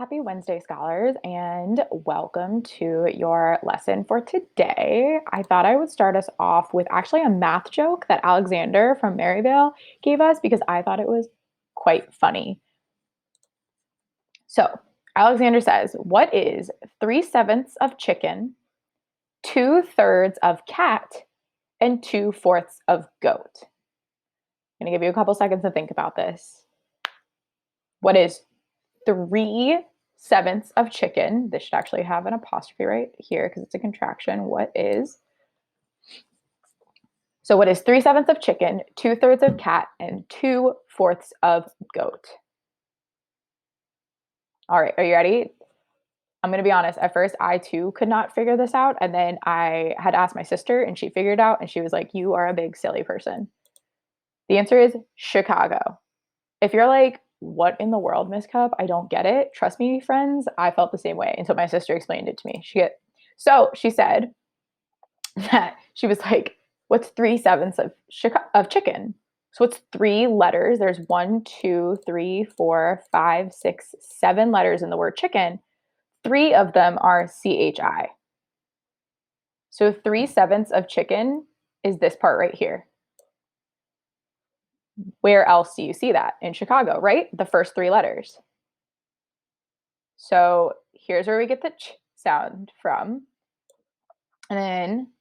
Happy Wednesday, scholars, and welcome to your lesson for today. I thought I would start us off with actually a math joke that Alexander from Maryvale gave us because I thought it was quite funny. So, Alexander says, what is 3/7 of chicken, 2/3 of cat, and 2/4 of goat? I'm going to give you a couple seconds to think about this. What is 3/7 of chicken? This should actually have an apostrophe right here because it's a contraction. What is 3/7 of chicken, 2/3 of cat, and 2/4 of goat? All right, are you ready? I'm going to be honest. At first, I too could not figure this out. And then I had asked my sister and she figured it out and she was like, you are a big silly person. The answer is Chicago. If you're like, what in the world, Miss Cupp? I don't get it. Trust me, friends, I felt the same way until my sister explained it to me. She said that she was like, what's 3/7 of chicken? So it's 3 letters. There's 1, 2, 3, 4, 5, 6, 7 letters in the word chicken. 3 of them are CHI. So 3/7 of chicken is this part right here. Where else do you see that? In Chicago, right? The first 3 letters. So here's where we get the ch sound from. And then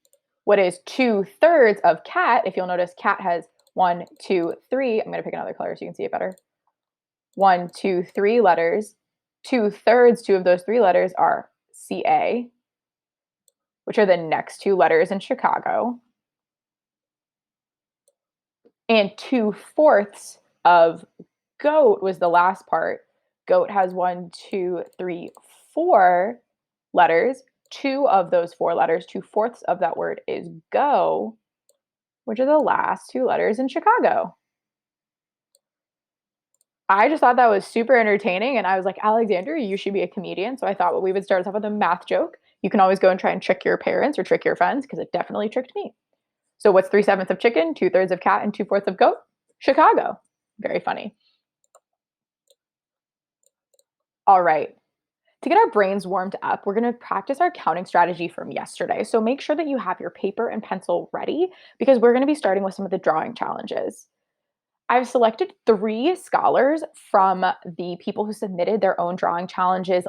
what is 2/3 of cat? If you'll notice, cat has 1, 2, 3. I'm going to pick another color so you can see it better. 1, 2, 3 letters. 2/3, 2 of those 3 letters are CA, which are the next 2 letters in Chicago. And 2/4 of goat was the last part. Goat has 1, 2, 3, 4 letters. 2 of those 4 letters, 2/4 of that word is go, which are the last 2 letters in Chicago. I just thought that was super entertaining. And I was like, Alexander, you should be a comedian. So I thought what we would start off with a math joke. You can always go and try and trick your parents or trick your friends because it definitely tricked me. So what's 3/7 of chicken, 2/3 of cat, and 2/4 of goat? Chicago. Very funny. All right. To get our brains warmed up, we're going to practice our counting strategy from yesterday. So make sure that you have your paper and pencil ready because we're going to be starting with some of the drawing challenges. I've selected 3 scholars from the people who submitted their own drawing challenges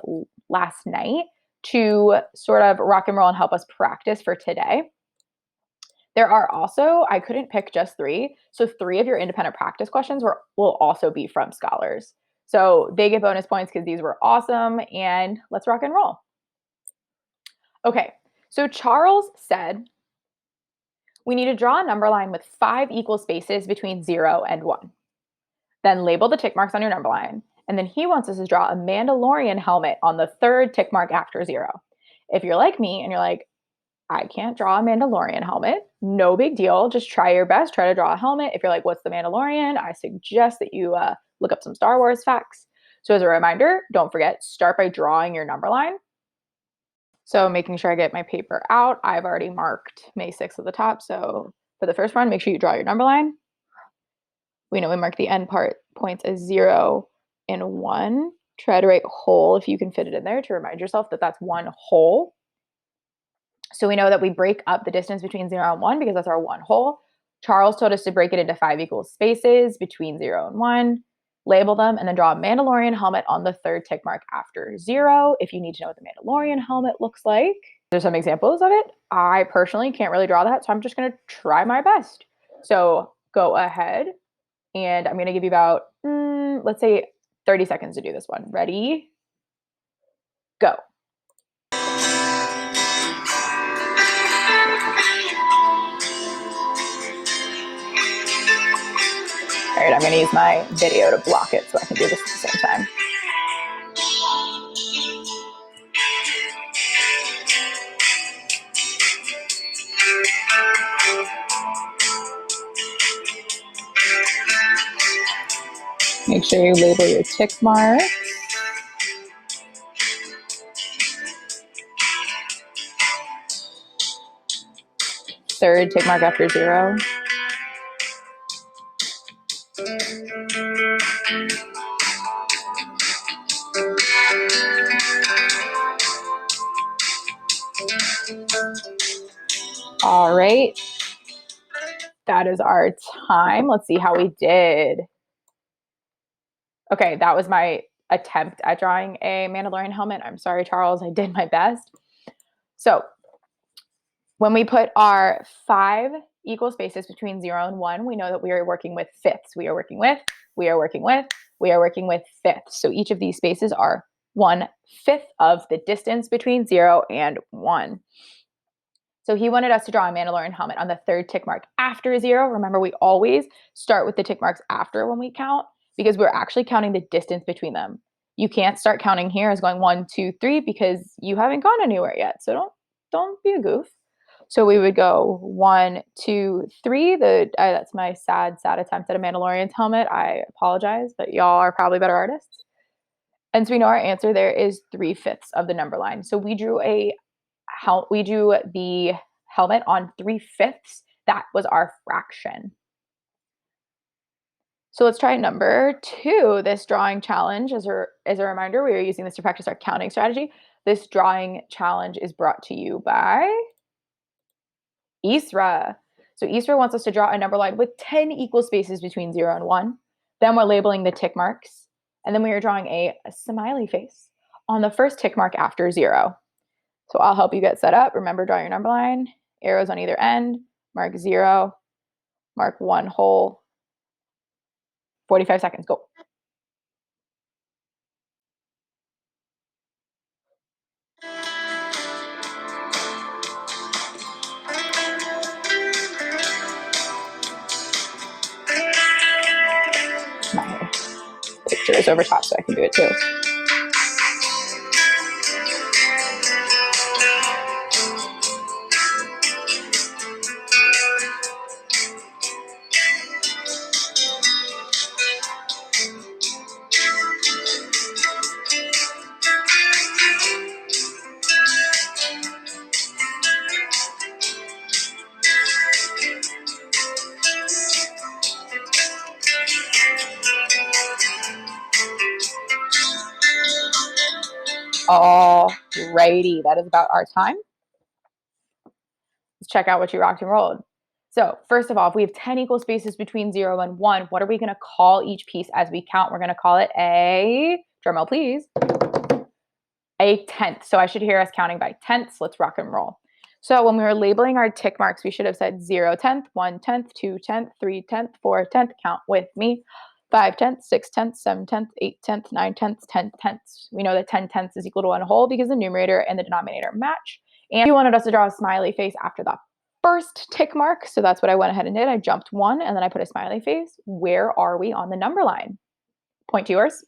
last night to sort of rock and roll and help us practice for today. There are also, I couldn't pick just 3, so 3 of your independent practice questions will also be from scholars. So they get bonus points because these were awesome, and let's rock and roll. Okay, so Charles said, we need to draw a number line with 5 equal spaces between 0 and 1. Then label the tick marks on your number line. And then he wants us to draw a Mandalorian helmet on the 3rd tick mark after 0. If you're like me and you're like, I can't draw a Mandalorian helmet, no big deal. Just try your best. Try to draw a helmet. If you're like, what's the Mandalorian? I suggest that you look up some Star Wars facts. So as a reminder, don't forget, start by drawing your number line. So making sure I get my paper out. I've already marked May 6th at the top. So for the first one, make sure you draw your number line. We know we mark the end points as 0 and 1. Try to write whole if you can fit it in there to remind yourself that that's 1 whole. So we know that we break up the distance between 0 and 1 because that's our 1 whole. Charles told us to break it into 5 equal spaces between 0 and 1, label them, and then draw a Mandalorian helmet on the 3rd tick mark after 0 if you need to know what the Mandalorian helmet looks like. There's some examples of it. I personally can't really draw that, so I'm just going to try my best. So go ahead, and I'm going to give you about, let's say, 30 seconds to do this one. Ready? Go. All right, I'm going to use my video to block it so I can do this at the same time. Make sure you label your tick marks. Third tick mark after 0. All right. That is our time. Let's see how we did. Okay, that was my attempt at drawing a Mandalorian helmet. I'm sorry, Charles. I did my best. So when we put our 5 equal spaces between 0 and 1, we know that we are working with fifths. We are working with fifths. So each of these spaces are 1/5 of the distance between 0 and 1. So he wanted us to draw a Mandalorian helmet on the 3rd tick mark after 0. Remember, we always start with the tick marks after when we count because we're actually counting the distance between them. You can't start counting here as going 1, 2, 3 because you haven't gone anywhere yet. So don't be a goof. So we would go 1, 2, 3. That's my sad attempt at a Mandalorian's helmet. I apologize, but y'all are probably better artists. And so we know our answer there is 3/5 of the number line. So we drew the helmet on 3/5. That was our fraction. So let's try number 2. This drawing challenge, as a reminder, we are using this to practice our counting strategy. This drawing challenge is brought to you by Isra. So Isra wants us to draw a number line with 10 equal spaces between 0 and 1. Then we're labeling the tick marks. And then we are drawing a smiley face on the first tick mark after 0. So I'll help you get set up. Remember, draw your number line, arrows on either end, mark 0, mark 1 hole, 45 seconds, go. My picture is over top, so I can do it too. Alrighty, that is about our time. Let's check out what you rocked and rolled. So first of all, if we have 10 equal spaces between 0 and 1, what are we going to call each piece as we count? We're going to call it a, drumroll please, a tenth. So I should hear us counting by tenths. Let's rock and roll. So when we were labeling our tick marks, we should have said 0/10, 1/10, 2/10, 3/10, 4/10. Count with me. 5/10, 6/10, 7/10, 8/10, 9/10, 10/10. We know that 10/10 is equal to 1 whole because the numerator and the denominator match. And you wanted us to draw a smiley face after the first tick mark. So that's what I went ahead and did. I jumped 1 and then I put a smiley face. Where are we on the number line? Point to yours,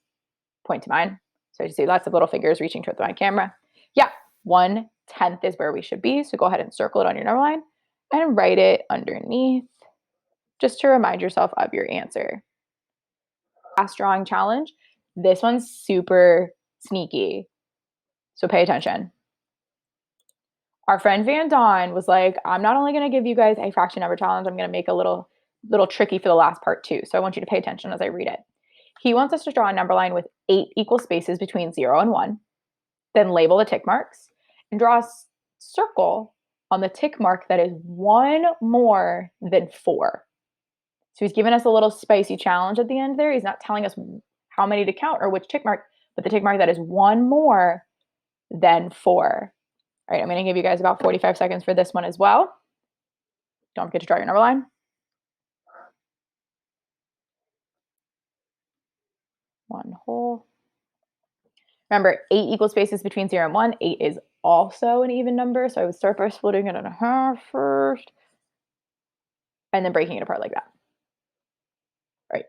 point to mine. So you see lots of little fingers reaching towards my camera. Yeah, 1/10 is where we should be. So go ahead and circle it on your number line and write it underneath just to remind yourself of your answer. Last drawing challenge. This one's super sneaky. So pay attention. Our friend Van Dawn was like, I'm not only going to give you guys a fraction number challenge, I'm going to make a little tricky for the last part too. So I want you to pay attention as I read it. He wants us to draw a number line with 8 equal spaces between 0 and 1, then label the tick marks and draw a circle on the tick mark that is 1 more than 4. So he's given us a little spicy challenge at the end there. He's not telling us how many to count or which tick mark, but the tick mark that is 1 more than 4. All right, I'm going to give you guys about 45 seconds for this one as well. Don't forget to draw your number line. 1 whole. Remember, 8 equal spaces between 0 and 1. 8 is also an even number, so I would start by splitting it in half first, and then breaking it apart like that. All right,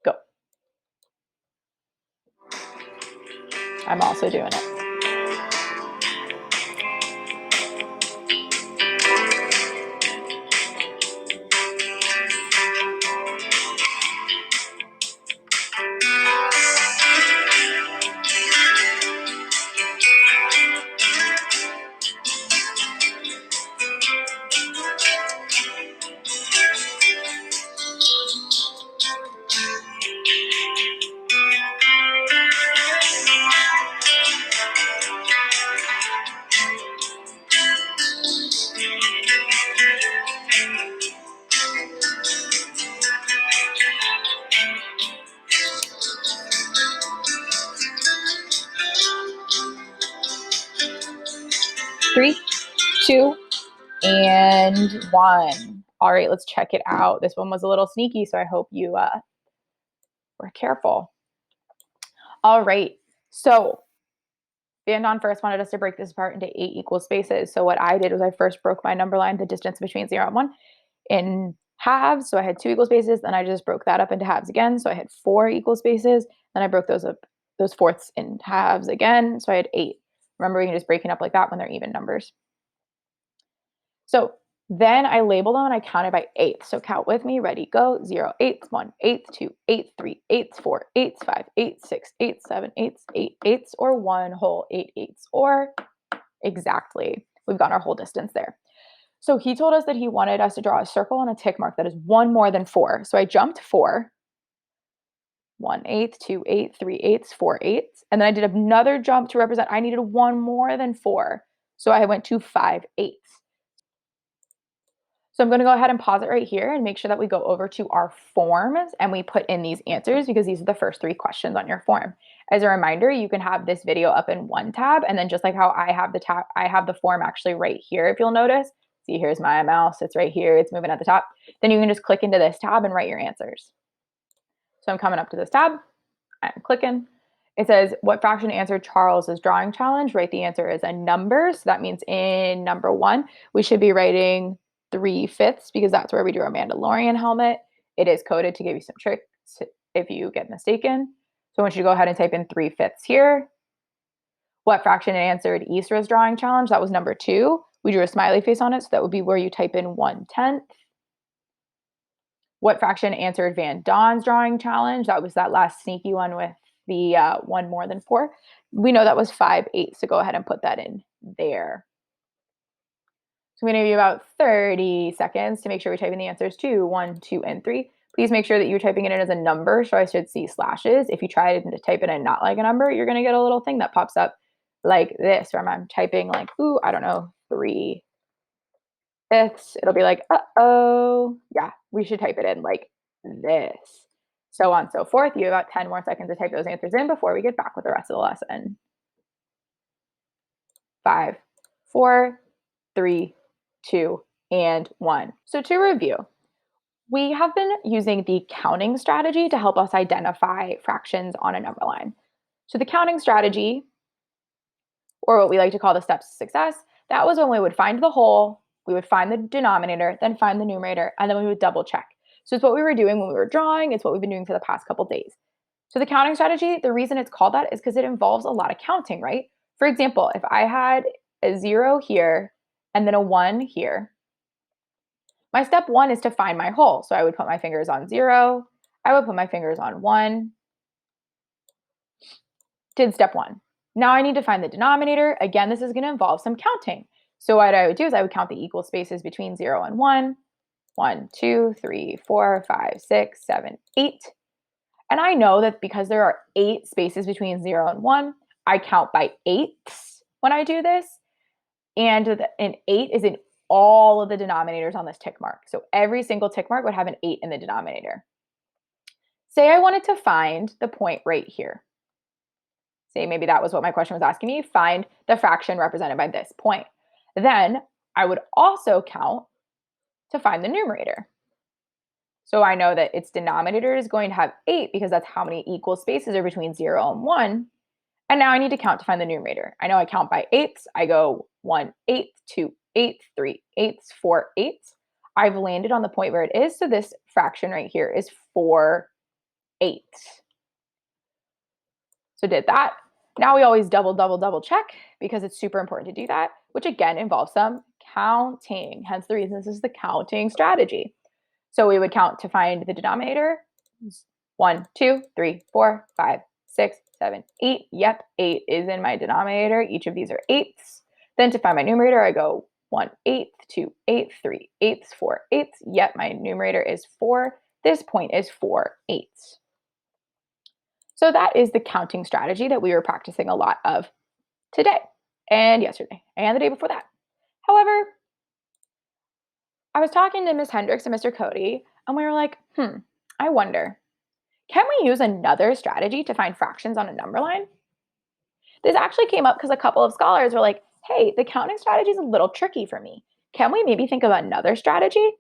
go. I'm also doing it. 3, 2, and 1. All right, let's check it out. This one was a little sneaky, so I hope you were careful. All right, so Van Don first wanted us to break this apart into 8 equal spaces. So what I did was I first broke my number line, the distance between 0 and 1, in halves. So I had 2 equal spaces. Then I just broke that up into halves again. So I had 4 equal spaces. Then I broke those fourths in halves again. So I had 8. Remember, we can just break it up like that when they're even numbers. So then I labeled them and I counted by eighths. So count with me. Ready, go. 0 eighths, 1 eighth, 2 eighths, 3 eighths, 4 eighths, 5 eighths, 6 eighths, 7 eighths, 8 eighths, or 1 whole 8 eighths, or exactly. We've got our whole distance there. So he told us that he wanted us to draw a circle and a tick mark that is 1 more than 4. So I jumped 4. 1 eighth, 2 eighths, 3 eighths, 4 eighths. And then I did another jump to represent I needed 1 more than 4. So I went to 5 eighths. So I'm going to go ahead and pause it right here and make sure that we go over to our forms and we put in these answers because these are the first 3 questions on your form. As a reminder, you can have this video up in one tab, and then just like how I have the tab, I have the form actually right here if you'll notice. See, here's my mouse, it's right here, it's moving at the top. Then you can just click into this tab and write your answers. So I'm coming up to this tab, I'm clicking. It says, what fraction answered Charles's drawing challenge? Write the answer as a number. So that means in number 1, we should be writing 3/5 because that's where we do our Mandalorian helmet. It is coded to give you some tricks if you get mistaken. So I want you to go ahead and type in 3/5 here. What fraction answered Isra's drawing challenge? That was number 2. We drew a smiley face on it, so that would be where you type in 1/10. What fraction answered Van Don's drawing challenge? That was that last sneaky one with the 1 more than 4. We know that was 5 eighths, so go ahead and put that in there. So I'm going to give you about 30 seconds to make sure we're typing the answers to 1, 2, and 3. Please make sure that you're typing it in as a number, so I should see slashes. If you try to type it in not like a number, you're going to get a little thing that pops up like this, where I'm typing like, ooh, I don't know, 3/5. It'll be like, uh-oh. Yeah, we should type it in like this. So on and so forth. You have about 10 more seconds to type those answers in before we get back with the rest of the lesson. 5, 4, 3, 2, and 1. So to review, we have been using the counting strategy to help us identify fractions on a number line. So the counting strategy, or what we like to call the steps to success, that was when we would find the whole, we would find the denominator, then find the numerator, and then we would double check. So it's what we were doing when we were drawing, it's what we've been doing for the past couple days. So the counting strategy, the reason it's called that is because it involves a lot of counting, right? For example, if I had a 0 here and then a 1 here, my step 1 is to find my whole. So I would put my fingers on 0, I would put my fingers on 1, did step 1. Now I need to find the denominator. Again, this is going to involve some counting. So what I would do is I would count the equal spaces between 0 and 1. 1, 2, 3, 4, 5, 6, 7, 8. And I know that because there are 8 spaces between 0 and 1, I count by eighths when I do this. And an 8 is in all of the denominators on this tick mark. So every single tick mark would have an 8 in the denominator. Say I wanted to find the point right here. Say maybe that was what my question was asking me. Find the fraction represented by this point. Then I would also count to find the numerator. So I know that its denominator is going to have 8 because that's how many equal spaces are between 0 and 1. And now I need to count to find the numerator. I know I count by eighths. I go 1/8, 2/8, 3/8, 4/8. I've landed on the point where it is. So this fraction right here is 4/8. So did that. Now we always double check because it's super important to do that, which again involves some counting. Hence the reason this is the counting strategy. So we would count to find the denominator. 1, 2, 3, 4, 5, 6, 7, 8. Yep, 8 is in my denominator. Each of these are eighths. Then to find my numerator, I go 1/8, 2/8, 3/8, 4/8. Yep, my numerator is 4. This point is 4/8. So that is the counting strategy that we were practicing a lot of today and yesterday and the day before that. However, I was talking to Ms. Hendricks and Mr. Cody, and we were like, I wonder, can we use another strategy to find fractions on a number line? This actually came up because a couple of scholars were like, hey, the counting strategy is a little tricky for me. Can we maybe think of another strategy?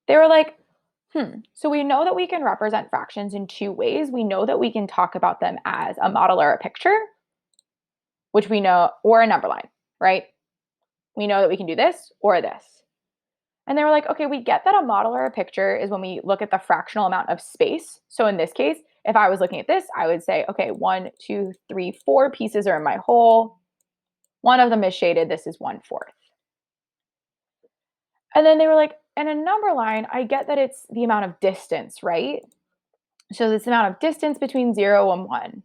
They were like, so we know that we can represent fractions in two ways. We know that we can talk about them as a model or a picture, which we know, or a number line, right? We know that we can do this or this. And they were like, okay, we get that a model or a picture is when we look at the fractional amount of space. So in this case, if I was looking at this, I would say, okay, 1, 2, 3, 4 pieces are in my whole. One of them is shaded. This is 1/4. And then they were like, in a number line, I get that it's the amount of distance, right? So this amount of distance between 0 and 1.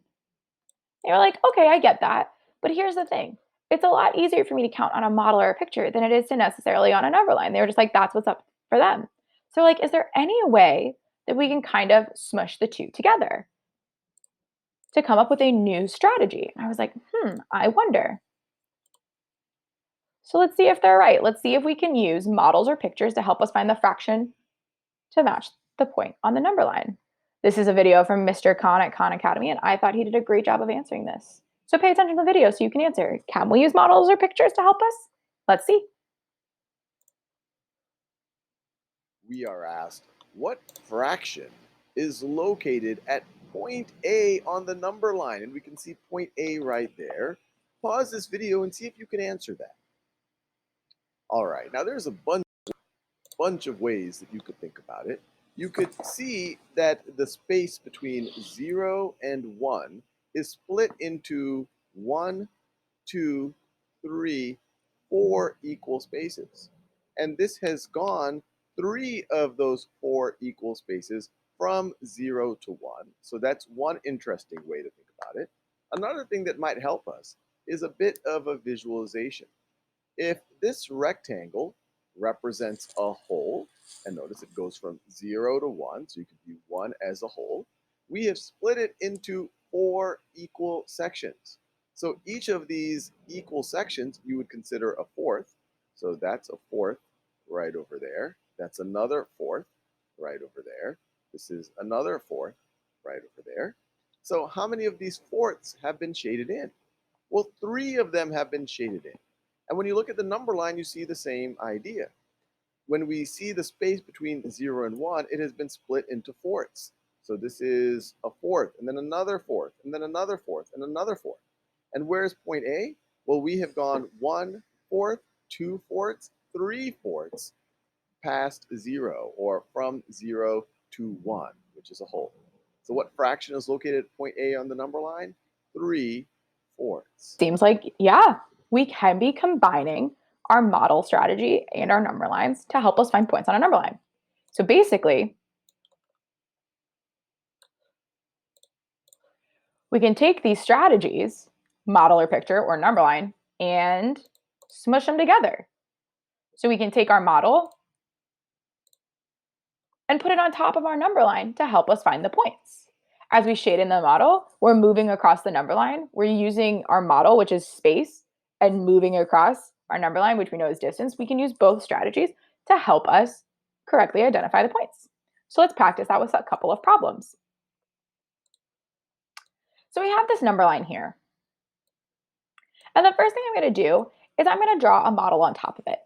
They were like, okay, I get that. But here's the thing. It's a lot easier for me to count on a model or a picture than it is to necessarily on a number line. They were just like, that's what's up for them. So like, is there any way that we can kind of smush the two together to come up with a new strategy? And I was like, I wonder. So let's see if they're right. Let's see if we can use models or pictures to help us find the fraction to match the point on the number line. This is a video from Mr. Khan at Khan Academy, and I thought he did a great job of answering this. So pay attention to the video so you can answer. Can we use models or pictures to help us? Let's see. We are asked, what fraction is located at point A on the number line? And we can see point A right there. Pause this video and see if you can answer that. All right, now there's a bunch of ways that you could think about it. You could see that the space between 0 and 1 is split into 1, 2, 3, 4 equal spaces. And this has gone 3 of those 4 equal spaces from 0 to 1. So that's one interesting way to think about it. Another thing that might help us is a bit of a visualization. If this rectangle represents a whole, and notice it goes from 0 to 1, so you can view 1 as a whole, we have split it into 4 equal sections. So each of these equal sections you would consider a fourth. So that's a fourth right over there. That's another fourth right over there. This is another fourth right over there. So how many of these fourths have been shaded in? Well, 3 of them have been shaded in. And when you look at the number line, you see the same idea. When we see the space between 0 and 1, it has been split into fourths. So this is a fourth, and then another fourth, and then another fourth, and another fourth. And where's point A? Well, we have gone 1/4, 2/4, 3/4 past 0, or from 0 to 1, which is a whole. So what fraction is located at point A on the number line? 3/4. Seems like, yeah, we can be combining our model strategy and our number lines to help us find points on a number line. So basically, we can take these strategies, model or picture or number line, and smush them together. So we can take our model and put it on top of our number line to help us find the points. As we shade in the model, we're moving across the number line. We're using our model, which is space, and moving across our number line, which we know is distance. We can use both strategies to help us correctly identify the points. So let's practice that with a couple of problems. So we have this number line here. And the first thing I'm going to do is I'm going to draw a model on top of it.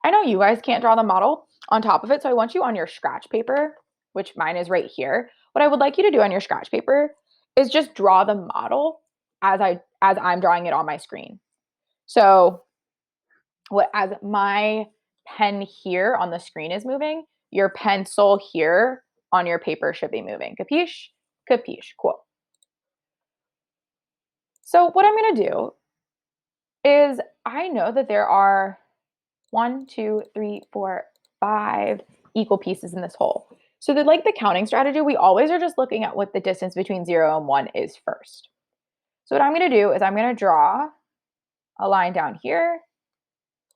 I know you guys can't draw the model on top of it, so I want you on your scratch paper, which mine is right here. What I would like you to do on your scratch paper is just draw the model as I'm drawing it on my screen. So as my pen here on the screen is moving, your pencil here on your paper should be moving. Capiche? Capiche. Cool. So what I'm going to do is I know that there are 1, 2, 3, 4, 5 equal pieces in this whole. So like the counting strategy, we always are just looking at what the distance between 0 and 1 is first. So what I'm going to do is I'm going to draw a line down here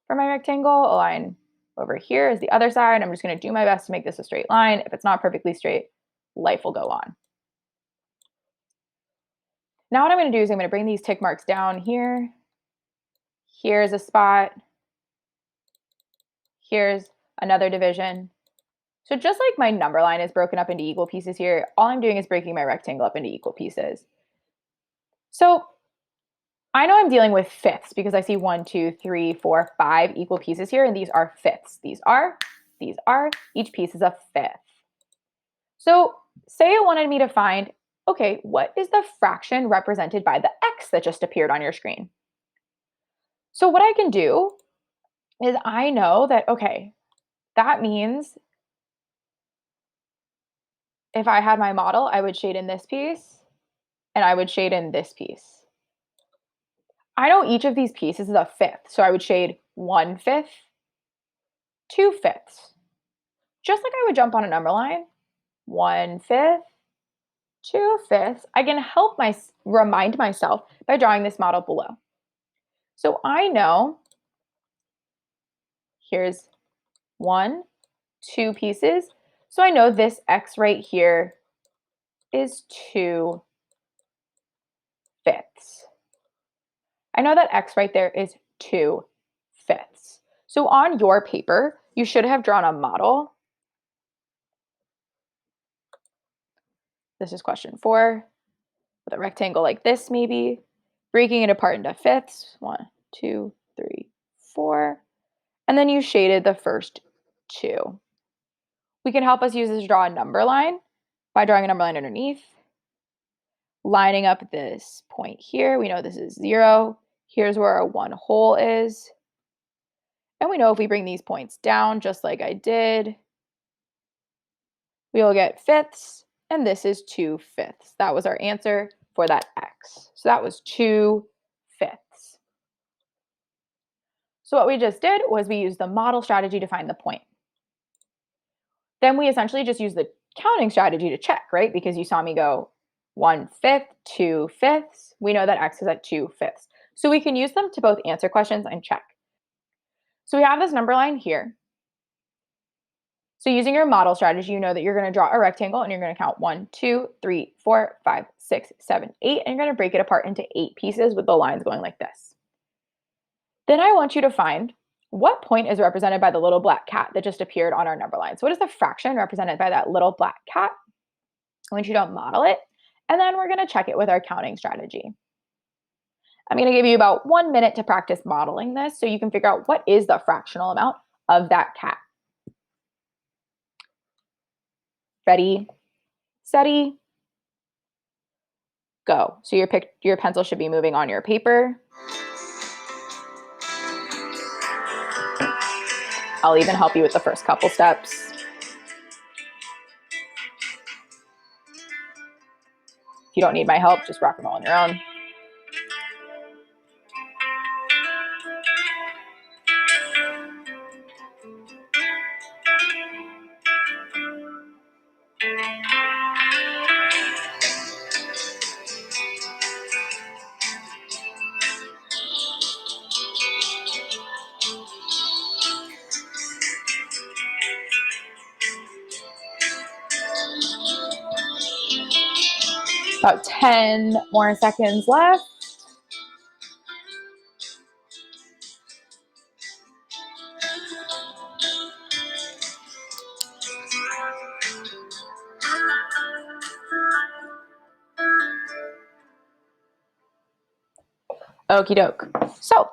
for my rectangle, a line over here is the other side. I'm just going to do my best to make this a straight line. If it's not perfectly straight, life will go on. Now what I'm going to do is I'm going to bring these tick marks down here. Here's a spot. Here's another division. So just like my number line is broken up into equal pieces here, all I'm doing is breaking my rectangle up into equal pieces. So I know I'm dealing with fifths because I see 1, 2, 3, 4, 5 equal pieces here, and these are fifths. These are, each piece is a fifth. So say it wanted me to find, okay, what is the fraction represented by the x that just appeared on your screen? So what I can do is I know that, okay, that means if I had my model, I would shade in this piece and I would shade in this piece. I know each of these pieces is a fifth, so I would shade 1/5, 2/5. Just like I would jump on a number line, 1/5, 2/5. I can remind myself by drawing this model below. So I know here's 1, 2 pieces. So I know this x right here is 2/5. I know that x right there is 2/5. So on your paper, you should have drawn a model. This is question 4, with a rectangle like this maybe, breaking it apart into fifths, 1, 2, 3, 4, and then you shaded the first 2. We can help us use this to draw a number line by drawing a number line underneath, lining up this point here. We know this is 0. Here's where our 1 whole is. And we know if we bring these points down, just like I did, we will get fifths, and this is 2/5. That was our answer for that x. So that was 2/5. So what we just did was we used the model strategy to find the point. Then we essentially just used the counting strategy to check, right? Because you saw me go 1/5, 2/5. We know that x is at 2/5. So we can use them to both answer questions and check. So we have this number line here. So using your model strategy, you know that you're going to draw a rectangle and you're going to count 1, 2, 3, 4, 5, 6, 7, 8, and you're going to break it apart into 8 pieces with the lines going like this. Then I want you to find what point is represented by the little black cat that just appeared on our number line. So what is the fraction represented by that little black cat? I want you to model it, and then we're going to check it with our counting strategy. I'm going to give you about 1 minute to practice modeling this so you can figure out what is the fractional amount of that cat. Ready, steady, go. So your pencil should be moving on your paper. I'll even help you with the first couple steps. If you don't need my help, just rock and roll on your own. About 10 more seconds left. Okie doke. So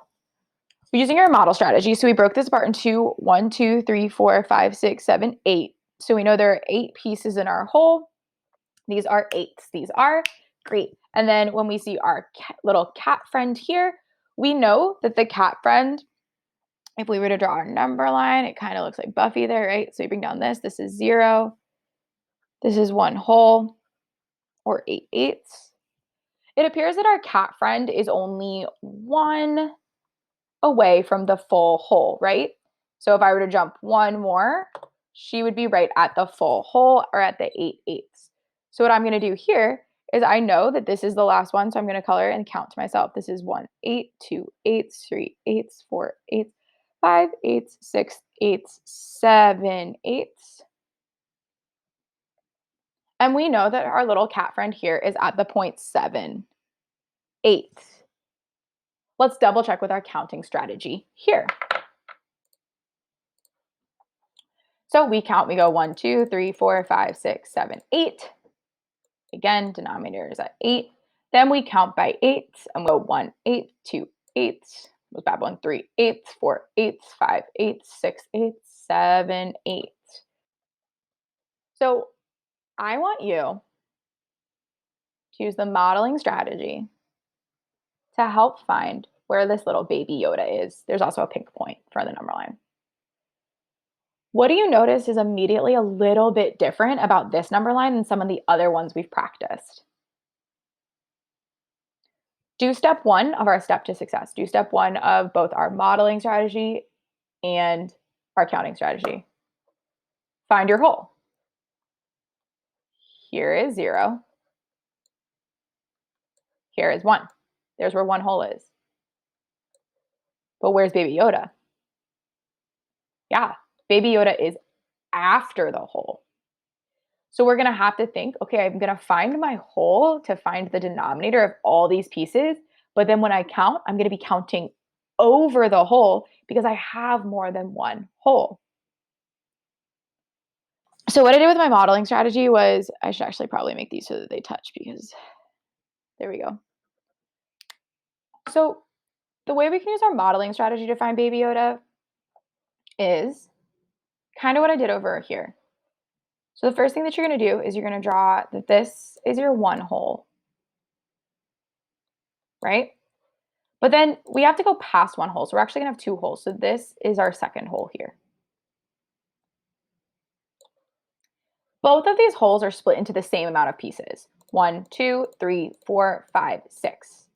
using our model strategy, so we broke this apart into 1, 2, 3, 4, 5, 6, 7, 8. So we know there are 8 pieces in our whole. These are 8s. These are great. And then when we see our little cat friend here, we know that the cat friend, if we were to draw our number line, it kind of looks like Buffy there, right? So we bring down this. This is 0. This is 1 whole, or 8/8. It appears that our cat friend is only 1 away from the full whole, right? So if I were to jump 1 more, she would be right at the full whole, or at the 8/8. So what I'm going to do here is I know that this is the last one, so I'm going to color and count to myself. This is 1 8, 2 8s, 3 8s, 4 8s, 5 8s, 6 8s, 7 8s. And we know that our little cat friend here is at the point 7/8. Let's double check with our counting strategy here. So we count, we go 1, 2, 3, 4, 5, 6, 7, 8. Again, denominator is at 8. Then we count by eighths and go 1/8, 2/8, was bad one, 3/8, 4/8, 5/8, 6/8, 7/8. So I want you to use the modeling strategy to help find where this little baby Yoda is. There's also a pink point for the number line. What do you notice is immediately a little bit different about this number line than some of the other ones we've practiced? Do step one of our step to success. Do step one of both our modeling strategy and our counting strategy. Find your hole. Here is 0. Here is 1. There's where one hole is. But where's Baby Yoda? Yeah, Baby Yoda is after the hole. So we're going to have to think, okay, I'm going to find my hole to find the denominator of all these pieces. But then when I count, I'm going to be counting over the hole because I have more than one hole. So what I did with my modeling strategy was, I should actually probably make these so that they touch because there we go. So the way we can use our modeling strategy to find Baby Yoda is kind of what I did over here. So the first thing that you're going to do is you're going to draw that this is your one hole, right? But then we have to go past one hole. So we're actually going to have two holes. So this is our second hole here. Both of these holes are split into the same amount of pieces. 1, 2, 3, 4, 5, 6.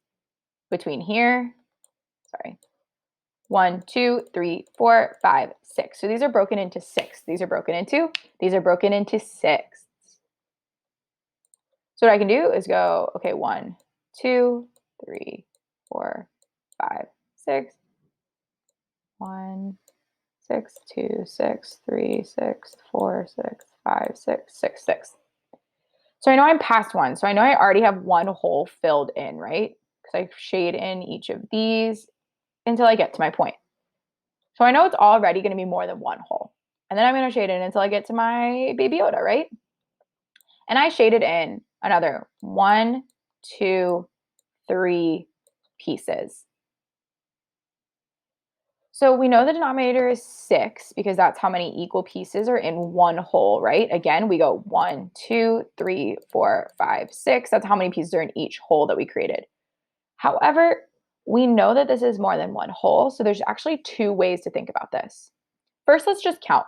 Between here, sorry, 1, 2, 3, 4, 5, 6. So these are broken into 6. These are broken into 6. So what I can do is go, okay, 1, 2, 3, 4, 5, 6. 1, 6, 2, 6, 3, 6, 4, 6, 5, 6, 6, 6. So I know I'm past 1. So I know I already have one hole filled in, right? Because I shade in each of these until I get to my point. So I know it's already going to be more than one hole. And then I'm going to shade in until I get to my Baby Yoda, right? And I shaded in another 1, 2, 3 pieces. So we know the denominator is 6 because that's how many equal pieces are in one hole, right? Again, we go 1, 2, 3, 4, 5, 6. That's how many pieces are in each hole that we created. However, we know that this is more than one hole, so there's actually two ways to think about this. First, let's just count.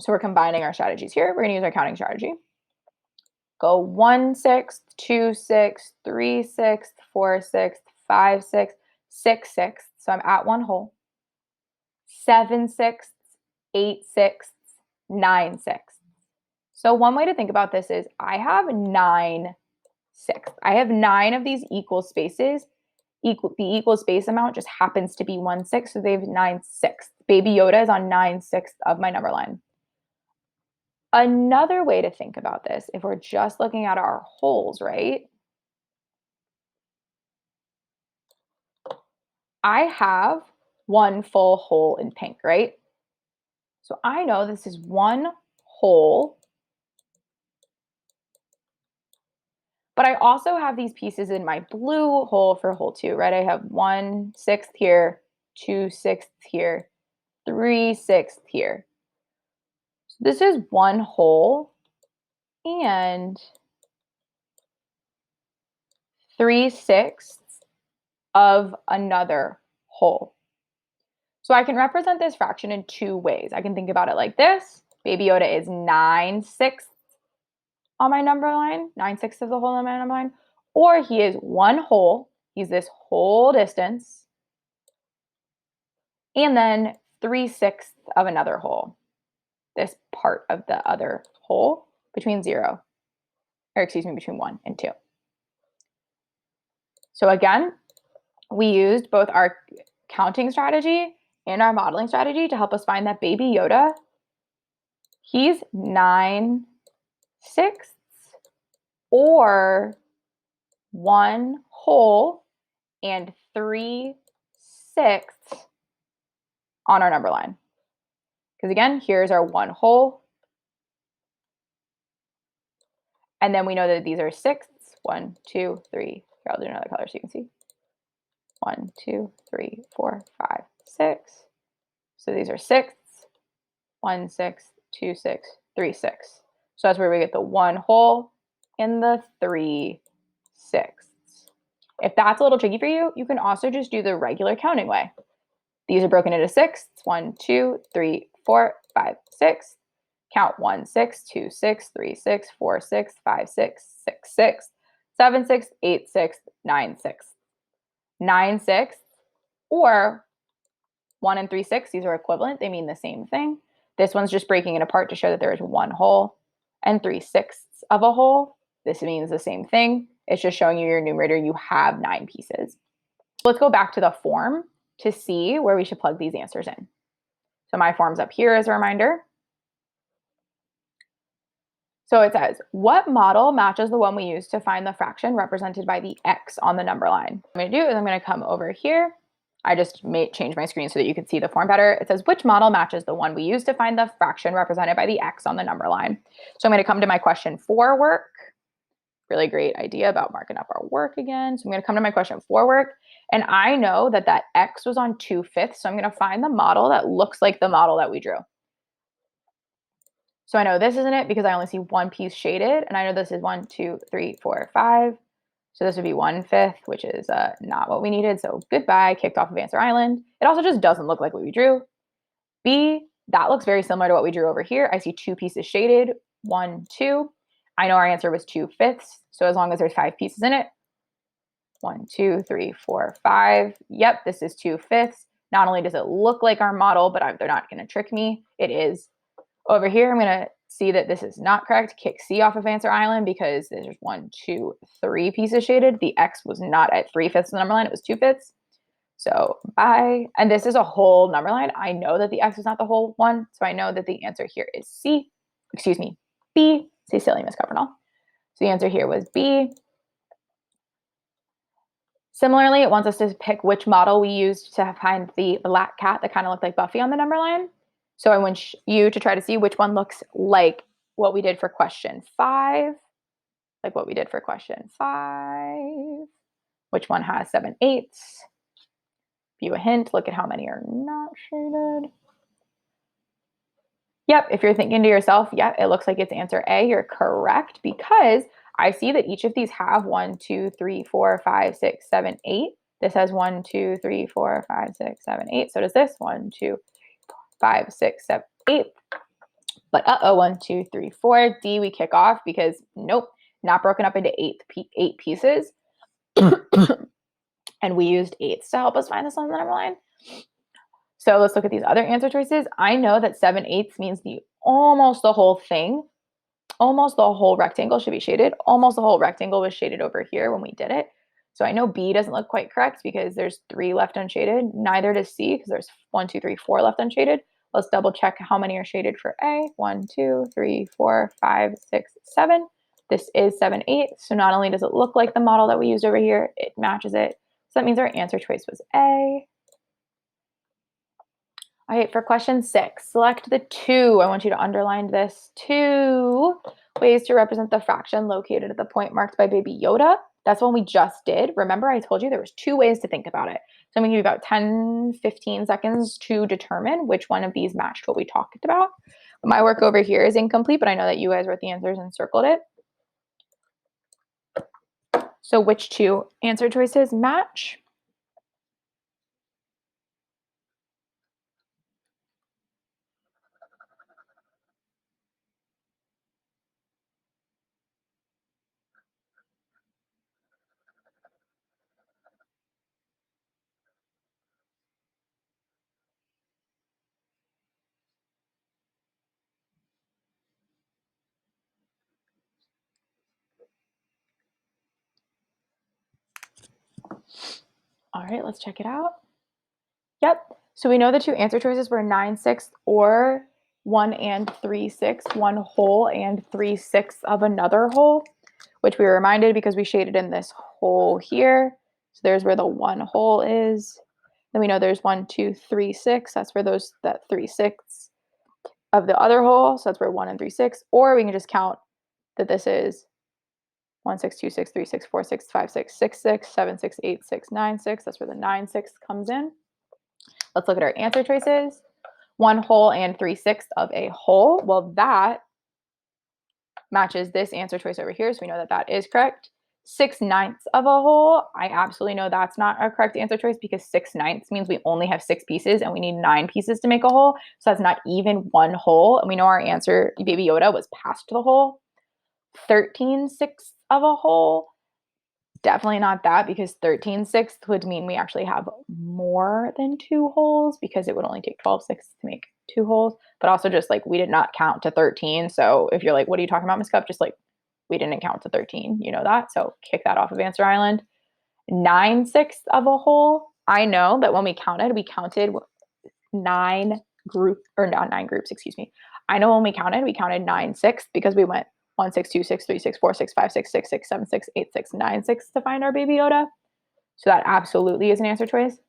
So we're combining our strategies here. We're going to use our counting strategy. Go 1/6, 2/6, 3/6, 4/6, 5/6, 6/6. So I'm at one hole. 7/6, 8/6, 9/6. So one way to think about this is I have 9/6. I have 9 of these equal spaces. The equal space amount just happens to be 1/6, so they have 9/6. Baby Yoda is on 9/6 of my number line. Another way to think about this, if we're just looking at our holes, right? I have one full hole in pink, right? So I know this is one hole, but I also have these pieces in my blue hole for hole 2, right? I have 1/6 here, 2/6 here, 3/6 here. So this is one hole and 3/6 of another hole. So I can represent this fraction in two ways. I can think about it like this. Baby Yoda is 9/6 on my number line, 9/6 of the hole on my number line. Or he is one hole, he's this whole distance, and then 3/6 of another hole, this part of the other hole between 0, or excuse me, between 1 and 2. So again, we used both our counting strategy and our modeling strategy to help us find that Baby Yoda, he's 9/6 or one hole and 3/6 on our number line. Because again, here's our one hole. And then we know that these are sixths. 1, 2, 3. Here, I'll do another color so you can see. 1, 2, 3, 4, 5, 6. So these are sixths. 1 6, 2 6, 3 6. So that's where we get the 1 whole and the 3 sixths. If that's a little tricky for you, you can also just do the regular counting way. These are broken into sixths. 1, 2, 3, 4, 5, 6. Count 1 6, 2 6, 3 6, 4 6, 5 6, 6 6, 7 6, 8 6, 9 6. 9 6, or 1 and 3 6, these are equivalent. They mean the same thing. This one's just breaking it apart to show that there is 1 whole and 3 sixths of a whole. This means the same thing. It's just showing you your numerator. You have 9 pieces. Let's go back to the form to see where we should plug these answers in. So my form's up here as a reminder. So it says, what model matches the one we used to find the fraction represented by the x on the number line? What I'm going to do is I'm going to come over here. I just change my screen so that you can see the form better. It says, which model matches the one we used to find the fraction represented by the x on the number line? So I'm going to come to my question 4 work. Really great idea about marking up our work again. So I'm going to come to my question 4 work. And I know that that x was on 2/5. So I'm going to find the model that looks like the model that we drew. So I know this isn't it because I only see one piece shaded, and I know this is 1, 2, 3, 4, 5. So this would be 1/5, which is not what we needed. So goodbye, kicked off of Answer Island. It also just doesn't look like what we drew. B, that looks very similar to what we drew over here. I see 2 pieces shaded, 1, 2. I know our answer was 2/5. So as long as there's 5 pieces in it, 1, 2, 3, 4, 5. Yep, this is 2/5. Not only does it look like our model, but they're not going to trick me. It is. Over here, I'm going to see that this is not correct. Kick C off of Answer Island because there's 1, 2, 3 pieces shaded. The X was not at 3/5 of the number line. It was 2/5. So bye. And this is a whole number line. I know that the X is not the whole one. So I know that the answer here is C. Excuse me, B. Say silly, Miss Covernall. So the answer here was B. Similarly, it wants us to pick which model we used to find the black cat that kind of looked like Buffy on the number line. So I want you to try to see which one looks like what we did for question 5. Like what we did for question 5. Which one has 7/8? Give you a hint. Look at how many are not shaded. Yep, if you're thinking to yourself, yeah, it looks like it's answer A, you're correct because I see that each of these have 1, 2, 3, 4, 5, 6, 7, 8. This has 1, 2, 3, 4, 5, 6, 7, 8. So does this 1, 2, 5, 6, 7, 8. But 1, 2, 3, 4. D, we kick off because nope, not broken up into 8 pieces. And we used 8s to help us find this on the number line. So let's look at these other answer choices. I know that 7/8 means almost the whole thing. Almost the whole rectangle should be shaded. Almost the whole rectangle was shaded over here when we did it. So I know B doesn't look quite correct because there's 3 left unshaded. Neither does C because there's 1, 2, 3, 4 left unshaded. Let's double check how many are shaded for A. 1, 2, 3, 4, 5, 6, 7. This is 7/8. So not only does it look like the model that we used over here, it matches it. So that means our answer choice was A. All right, for question 6, select the 2. I want you to underline this. 2 ways to represent the fraction located at the point marked by Baby Yoda. That's one we just did. Remember, I told you there was 2 ways to think about it. So I'm going to give you about 10, 15 seconds to determine which one of these matched what we talked about. My work over here is incomplete, but I know that you guys wrote the answers and circled it. So which 2 answer choices match? All right, let's check it out. Yep. So we know the 2 answer choices were 9/6 or 1 and 3/6, 1 whole and 3/6 of another whole, which we were reminded because we shaded in this hole here. So there's where the 1 whole is. Then we know there's 1, 2, 3, 6. That's where that 3/6 of the other whole. So that's where 1 and 3/6. Or we can just count that this is 1, 6, 2, 6, 3, 6, 4, 6, 5, 6, 6, 6, 7, 6, 8, 6, 9, 6. That's where the 9, 6 comes in. Let's look at our answer choices. 1 whole and 3/6 of a whole. Well, that matches this answer choice over here, so we know that that is correct. 6/9 of a whole, I absolutely know that's not a correct answer choice because 6/9 means we only have 6 pieces and we need 9 pieces to make a whole. So that's not even 1 whole. And we know our answer, Baby Yoda, was past the whole. 13/6 of a whole, definitely not that because 13/6 would mean we actually have more than 2 wholes because it would only take 12/6 to make 2 wholes. But also just like we did not count to 13. So if you're like, what are you talking about, Miss Cup? Just like we didn't count to 13. You know that. So kick that off of Answer Island. 9/6 of a whole. I know that when we counted 9 or not 9 groups, excuse me. I know when we counted 9/6 because we went 1, 6, 2, 6, 3, 6, 4, 6, 5, 6, 6, 6, 7, 6, 8, 6, 9, 6 to find our Baby Yoda. So that absolutely is an answer choice.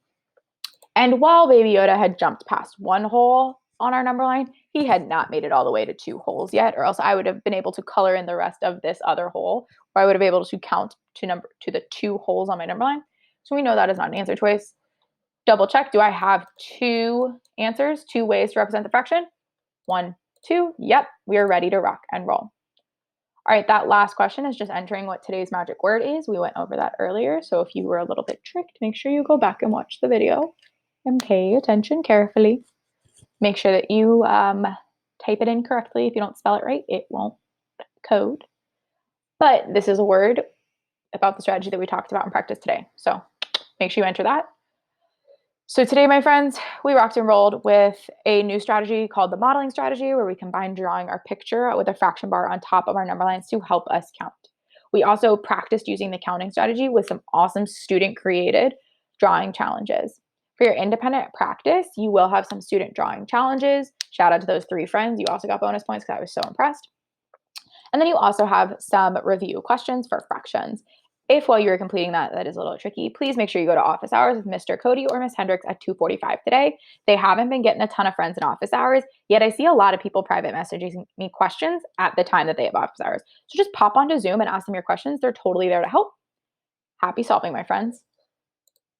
And while Baby Yoda had jumped past 1 hole on our number line, he had not made it all the way to 2 holes yet, or else I would have been able to color in the rest of this other hole, or I would have been able to count to the 2 holes on my number line. So we know that is not an answer choice. Double check. Do I have 2 answers, 2 ways to represent the fraction? 1, 2. Yep, we are ready to rock and roll. All right, that last question is just entering what today's magic word is. We went over that earlier. So if you were a little bit tricked, make sure you go back and watch the video and pay attention carefully. Make sure that you type it in correctly. If you don't spell it right, it won't code. But this is a word about the strategy that we talked about in practice today. So make sure you enter that. So today, my friends, we rocked and rolled with a new strategy called the modeling strategy, where we combine drawing our picture with a fraction bar on top of our number lines to help us count. We also practiced using the counting strategy with some awesome student-created drawing challenges. For your independent practice, you will have some student drawing challenges. Shout out to those 3 friends. You also got bonus points because I was so impressed. And then you also have some review questions for fractions. If while you're completing that, that is a little tricky, please make sure you go to office hours with Mr. Cody or Miss Hendricks at 2:45 today. They haven't been getting a ton of friends in office hours, yet I see a lot of people private messaging me questions at the time that they have office hours. So just pop onto Zoom and ask them your questions. They're totally there to help. Happy solving, my friends.